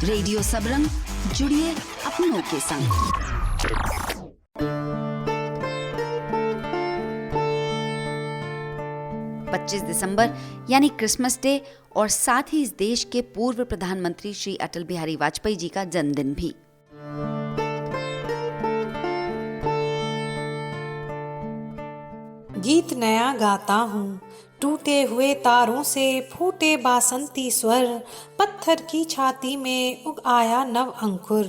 Radio Sabrang, जुड़िए अपनों के संग। 25 दिसंबर यानी क्रिसमस डे और साथ ही इस देश के पूर्व प्रधानमंत्री श्री अटल बिहारी वाजपेयी जी का जन्मदिन भी। गीत नया गाता हूँ, टूटे हुए तारों से फूटे बासंती स्वर, पत्थर की छाती में उग आया नव अंकुर,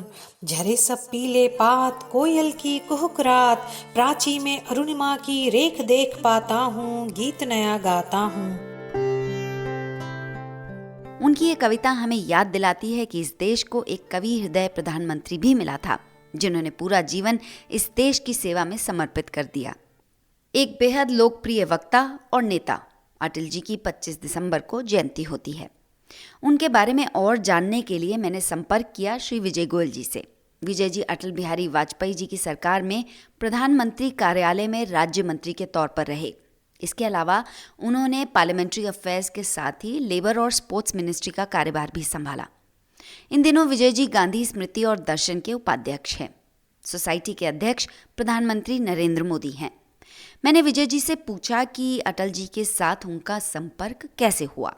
झरे सब पीले पात, कोयल की कुहुकरात, प्राची में अरुणिमा की रेख देख पाता हूँ, गीत नया गाता हूँ। उनकी ये कविता हमें याद दिलाती है कि इस देश को एक कवि हृदय प्रधानमंत्री भी मिला था, जिन्होंने पूरा जीवन इस देश की सेवा में समर्पित कर दिया। एक बेहद लोकप्रिय वक्ता और नेता अटल जी की 25 दिसंबर को जयंती होती है। उनके बारे में और जानने के लिए मैंने संपर्क किया श्री विजय गोयल जी से। विजय जी अटल बिहारी वाजपेयी जी की सरकार में प्रधानमंत्री कार्यालय में राज्य मंत्री के तौर पर रहे। इसके अलावा उन्होंने पार्लियामेंट्री अफेयर्स के साथ ही लेबर और स्पोर्ट्स मिनिस्ट्री का कार्यभार भी संभाला। इन दिनों विजय जी गांधी स्मृति और दर्शन के उपाध्यक्ष हैं। सोसाइटी के अध्यक्ष प्रधानमंत्री नरेंद्र मोदी हैं। मैंने विजय जी से पूछा कि अटल जी के साथ उनका संपर्क कैसे हुआ।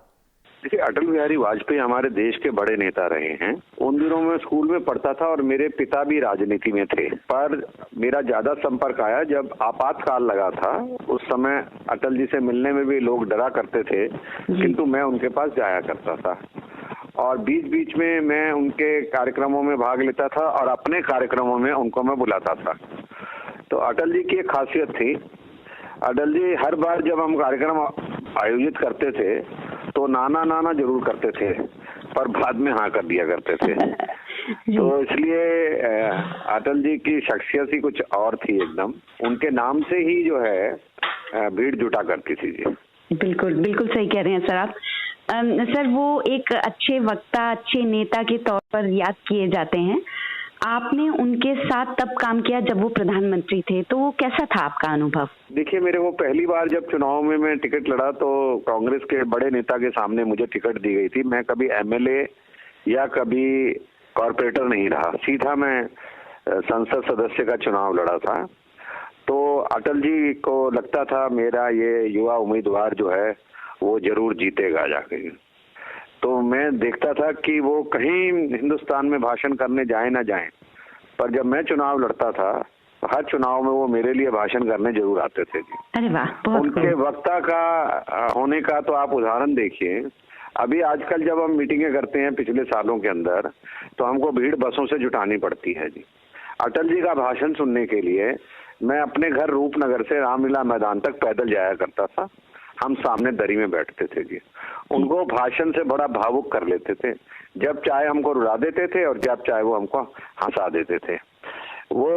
देखिए, अटल बिहारी वाजपेयी हमारे देश के बड़े नेता रहे हैं। उन दिनों में स्कूल में पढ़ता था और मेरे पिता भी राजनीति में थे, पर मेरा ज्यादा संपर्क आया जब आपातकाल लगा था। उस समय अटल जी से मिलने में भी लोग डरा करते थे, किंतु मैं उनके पास जाया करता था और बीच बीच में मैं उनके कार्यक्रमों में भाग लेता था और अपने कार्यक्रमों में उनको मैं बुलाता था। तो अटल जी की एक खासियत थी, अटल जी हर बार जब हम कार्यक्रम आयोजित करते थे तो नाना जरूर करते थे, पर बाद में हाँ कर दिया करते थे। तो इसलिए अटल जी की शख्सियत ही कुछ और थी एकदम। उनके नाम से ही जो है भीड़ जुटा करती थी जी। बिल्कुल सही कह रहे हैं सर आप। सर, वो एक अच्छे वक्ता, अच्छे नेता के तौर पर याद किए जाते हैं। आपने उनके साथ तब काम किया जब वो प्रधानमंत्री थे, तो वो कैसा था आपका अनुभव? देखिए, मेरे को पहली बार जब चुनाव में मैं टिकट लड़ा तो कांग्रेस के बड़े नेता के सामने मुझे टिकट दी गई थी। मैं कभी एमएलए या कभी कॉर्पोरेटर नहीं रहा, सीधा मैं संसद सदस्य का चुनाव लड़ा था। तो अटल जी को लगता था मेरा ये युवा उम्मीदवार जो है वो जरूर जीतेगा जाके। तो मैं देखता था कि वो कहीं हिंदुस्तान में भाषण करने जाए ना जाए, पर जब मैं चुनाव लड़ता था हर चुनाव में वो मेरे लिए भाषण करने जरूर आते थे जी। अरे वाह, उनके वक्ता का होने का तो आप उदाहरण देखिए। अभी आजकल जब हम मीटिंगें करते हैं पिछले सालों के अंदर, तो हमको भीड़ बसों से जुटानी पड़ती है जी। अटल जी का भाषण सुनने के लिए मैं अपने घर रूपनगर से रामलीला मैदान तक पैदल जाया करता था। हम सामने दरी में बैठते थे जी। उनको भाषण से बड़ा भावुक कर लेते थे। जब चाहे हमको रुला देते थे और जब चाहे वो हमको हंसा देते थे। वो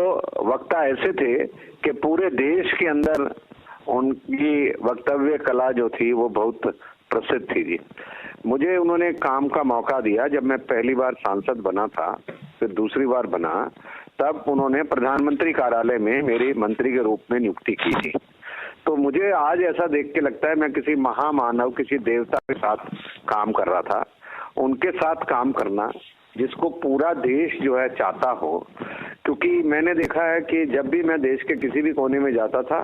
वक्ता ऐसे थे कि पूरे देश के अंदर उनकी वक्तव्य कला जो थी वो बहुत प्रसिद्ध थी जी। मुझे उन्होंने काम का मौका दिया जब मैं पहली बार सांसद बना था, फिर दूसरी बार बना, तब उन्होंने प्रधानमंत्री कार्यालय में मेरी मंत्री के रूप में नियुक्ति की थी। तो मुझे आज ऐसा देख के लगता है मैं किसी महामानव, किसी देवता के साथ काम कर रहा था। उनके साथ काम करना जिसको पूरा देश जो है चाहता हो, क्योंकि मैंने देखा है कि जब भी मैं देश के किसी भी कोने में जाता था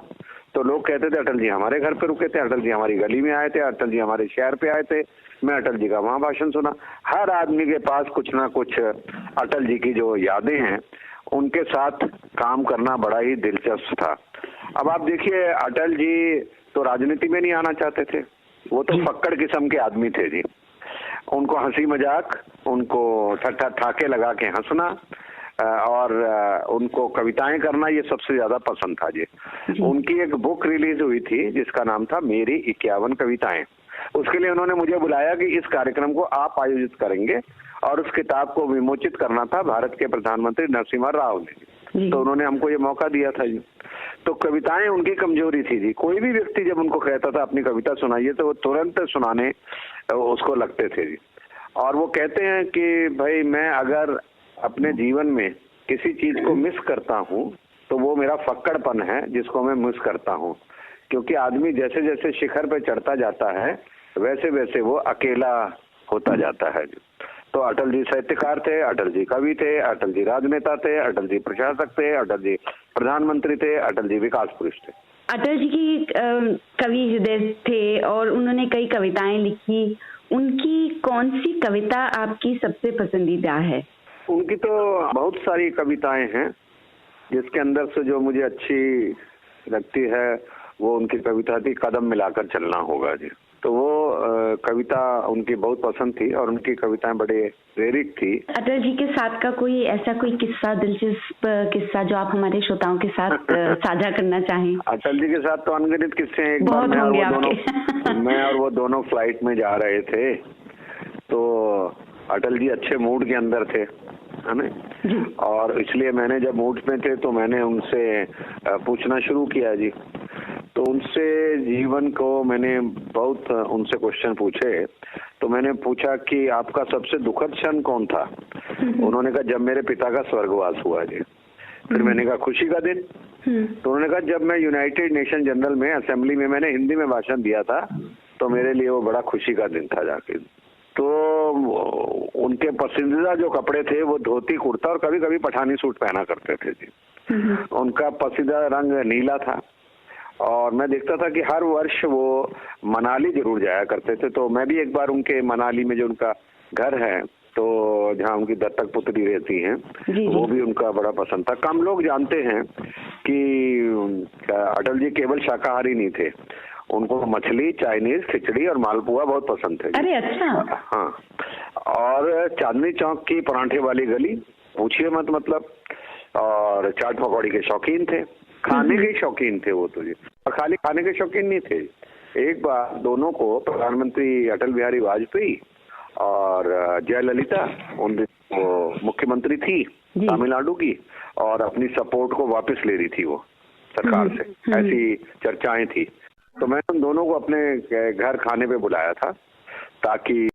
तो लोग कहते थे अटल जी हमारे घर पे रुके थे, अटल जी हमारी गली में आए थे, अटल जी हमारे शहर पे आए थे, मैं अटल जी का वहां भाषण सुना। हर आदमी के पास कुछ ना कुछ अटल जी की जो यादें हैं, उनके साथ काम करना बड़ा ही दिलचस्प था। अब आप देखिए, अटल जी तो राजनीति में नहीं आना चाहते थे, वो तो फक्कड़ किस्म के आदमी थे जी। उनको हंसी मजाक, उनको ठट्ठा ठाके लगा के हंसना और उनको कविताएं करना ये सबसे ज्यादा पसंद था जी। उनकी एक बुक रिलीज हुई थी जिसका नाम था मेरी 51 कविताएं। उसके लिए उन्होंने मुझे बुलाया कि इस कार्यक्रम को आप आयोजित करेंगे और उस किताब को विमोचित करना था भारत के प्रधानमंत्री नरसिम्हा राव ने। तो उन्होंने हमको ये मौका दिया था जी। तो कविताएं उनकी कमजोरी थी जी। कोई भी व्यक्ति जब उनको कहता था अपनी कविता सुनाइए तो वो तुरंत सुनाने उसको लगते थे जी। और वो कहते हैं कि भाई मैं अगर अपने जीवन में किसी चीज को मिस करता हूँ तो वो मेरा फक्कड़पन है जिसको मैं मिस करता हूँ, क्योंकि आदमी जैसे जैसे शिखर पे चढ़ता जाता है वैसे वैसे वो अकेला होता जाता है। तो अटल जी साहित्यकार थे, अटल जी कवि थे, अटल जी राजनेता थे, अटल जी प्रशासक थे, अटल जी प्रधानमंत्री थे, अटल जी विकास पुरुष थे। अटल जी की कवि हृदय थे और उन्होंने कई कविताएं लिखी। उनकी कौन सी कविता आपकी सबसे पसंदीदा है? उनकी तो बहुत सारी कविताएं हैं, जिसके अंदर से जो मुझे अच्छी लगती है वो उनकी कविता थी कदम मिलाकर चलना होगा जी। तो वो कविता उनकी बहुत पसंद थी और उनकी कविताएं बड़े प्रेरक थी। अटल जी के साथ का कोई ऐसा कोई किस्सा, दिलचस्प किस्सा जो आप हमारे श्रोताओं के साथ साझा करना चाहें? अटल जी के साथ तो अनगिनत किस्से हैं। एक बहुत बार होंगे मैं और वो दोनों फ्लाइट में जा रहे थे, तो अटल जी अच्छे मूड के अंदर थे, है ना, और इसलिए मैंने जब मूड में थे तो मैंने उनसे पूछना शुरू किया जी। तो उनसे जीवन को मैंने बहुत उनसे क्वेश्चन पूछे। तो मैंने पूछा कि आपका सबसे दुखद क्षण कौन था? उन्होंने कहा जब मेरे पिता का स्वर्गवास हुआ जी। फिर मैंने कहा खुशी का दिन? तो उन्होंने कहा जब मैं यूनाइटेड नेशन जनरल में असेंबली में मैंने हिंदी में भाषण दिया था तो मेरे लिए वो बड़ा खुशी का दिन था जाके। तो उनके पसंदीदा जो कपड़े थे वो धोती कुर्ता और कभी कभी पठानी सूट पहना करते थे जी। उनका पसंदीदा रंग नीला था और मैं देखता था कि हर वर्ष वो मनाली जरूर जाया करते थे। तो मैं भी एक बार उनके मनाली में जो उनका घर है, तो जहाँ उनकी दत्तक पुत्री रहती हैं, वो भी उनका बड़ा पसंद था। कम लोग जानते हैं कि अटल जी केवल शाकाहारी नहीं थे, उनको मछली, चाइनीज, खिचड़ी और मालपुआ बहुत पसंद थे। अरे अच्छा। हाँ, और चांदनी चौक की परांठे वाली गली पूछिए मत, मतलब, और चाट पकौड़ी के शौकीन थे, खाने के शौकीन थे वो तो जी। और खाली खाने के शौकीन नहीं थे। एक बार दोनों को प्रधानमंत्री अटल बिहारी वाजपेयी और जयललिता, उन दिन वो मुख्यमंत्री थी तमिलनाडु की और अपनी सपोर्ट को वापस ले रही थी वो सरकार से, ऐसी चर्चाएं थी। तो मैंने उन दोनों को अपने घर खाने पे बुलाया था ताकि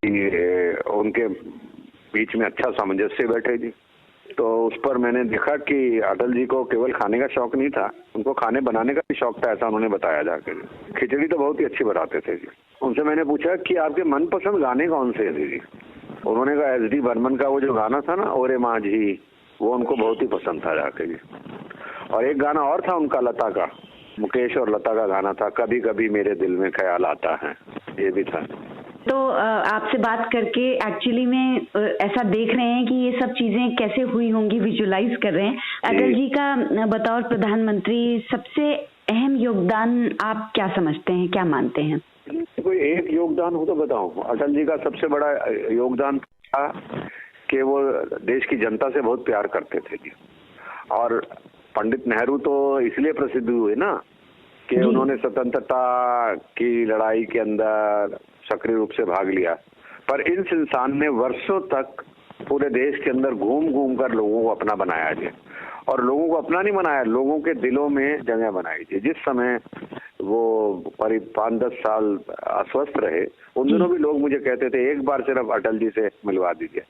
उनके बीच में अच्छा सामंजस्य बैठे जी। तो उस पर मैंने देखा कि अटल जी को केवल खाने का शौक नहीं था, उनको खाने बनाने का भी शौक था, ऐसा उन्होंने बताया जाकर। खिचड़ी तो बहुत ही अच्छी बनाते थे जी। उनसे मैंने पूछा कि आपके मनपसंद गाने कौन से हैं जी? उन्होंने कहा एस.डी. बर्मन का वो जो गाना था ना, ओरे माझी, वो उनको बहुत ही पसंद था जाके जी। और एक गाना और था उनका, लता का, मुकेश और लता का गाना था, कभी कभी मेरे दिल में ख्याल आता है, ये भी था। तो आपसे बात करके एक्चुअली में ऐसा देख रहे हैं कि ये सब चीजें कैसे हुई होंगी, विजुलाइज कर रहे हैं। अटल जी का बतौर प्रधानमंत्री सबसे अहम योगदान आप क्या समझते हैं, क्या मानते हैं? कोई एक योगदान हो तो बताऊं। अटल जी का सबसे बड़ा योगदान था कि वो देश की जनता से बहुत प्यार करते थे जी। और पंडित नेहरू तो इसलिए प्रसिद्ध हुए ना कि उन्होंने स्वतंत्रता की लड़ाई के अंदर सक्रिय रूप से भाग लिया। पर इस इंसान ने वर्षों तक पूरे देश के अंदर घूम घूम कर लोगों को अपना बनाया जी। और लोगों को अपना नहीं बनाया, लोगों के दिलों में जगह बनाई थी। जिस समय वो करीब 5-10 साल अस्वस्थ रहे, उन दिनों भी लोग मुझे कहते थे एक बार सिर्फ अटल जी से मिलवा दीजिए।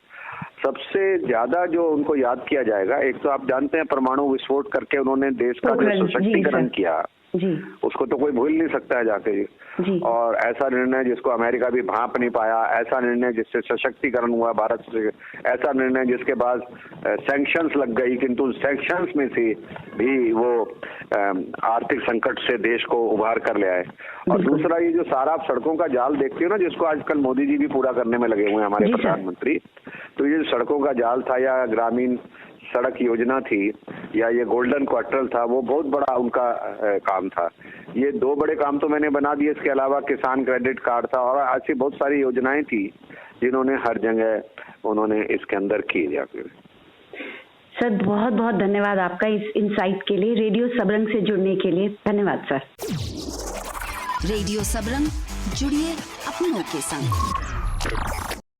सबसे ज्यादा जो उनको याद किया जाएगा, एक तो आप जानते हैं परमाणु विस्फोट करके उन्होंने देश का जो सशक्तिकरण किया जी, उसको तो कोई भूल नहीं सकता है जाके जी। और ऐसा निर्णय जिसको अमेरिका भी भांप नहीं पाया, ऐसा निर्णय जिससे सशक्तिकरण हुआ भारत से, ऐसा निर्णय जिसके बाद सैंक्शंस लग गई, किंतु सैंक्शंस में से भी वो आर्थिक संकट से देश को उभार कर ले आए। और दूसरा ये जो सारा आप सड़कों का जाल देखते हो ना, जिसको आजकल मोदी जी भी पूरा करने में लगे हुए हैं हमारे प्रधानमंत्री, तो ये सड़कों का जाल था या ग्रामीण सड़क योजना थी या ये गोल्डन क्वार्टर था, वो बहुत बड़ा उनका काम था। ये 2 बड़े काम तो मैंने बना दिए। इसके अलावा किसान क्रेडिट कार्ड था और ऐसी बहुत सारी योजनाएं थी जिन्होंने हर जगह उन्होंने इसके अंदर की जाकर। सर बहुत बहुत धन्यवाद आपका इस इंसाइट के लिए, रेडियो सबरंग से जुड़ने के लिए धन्यवाद सर। रेडियो सबरंग, जुड़िए अपनों के संग।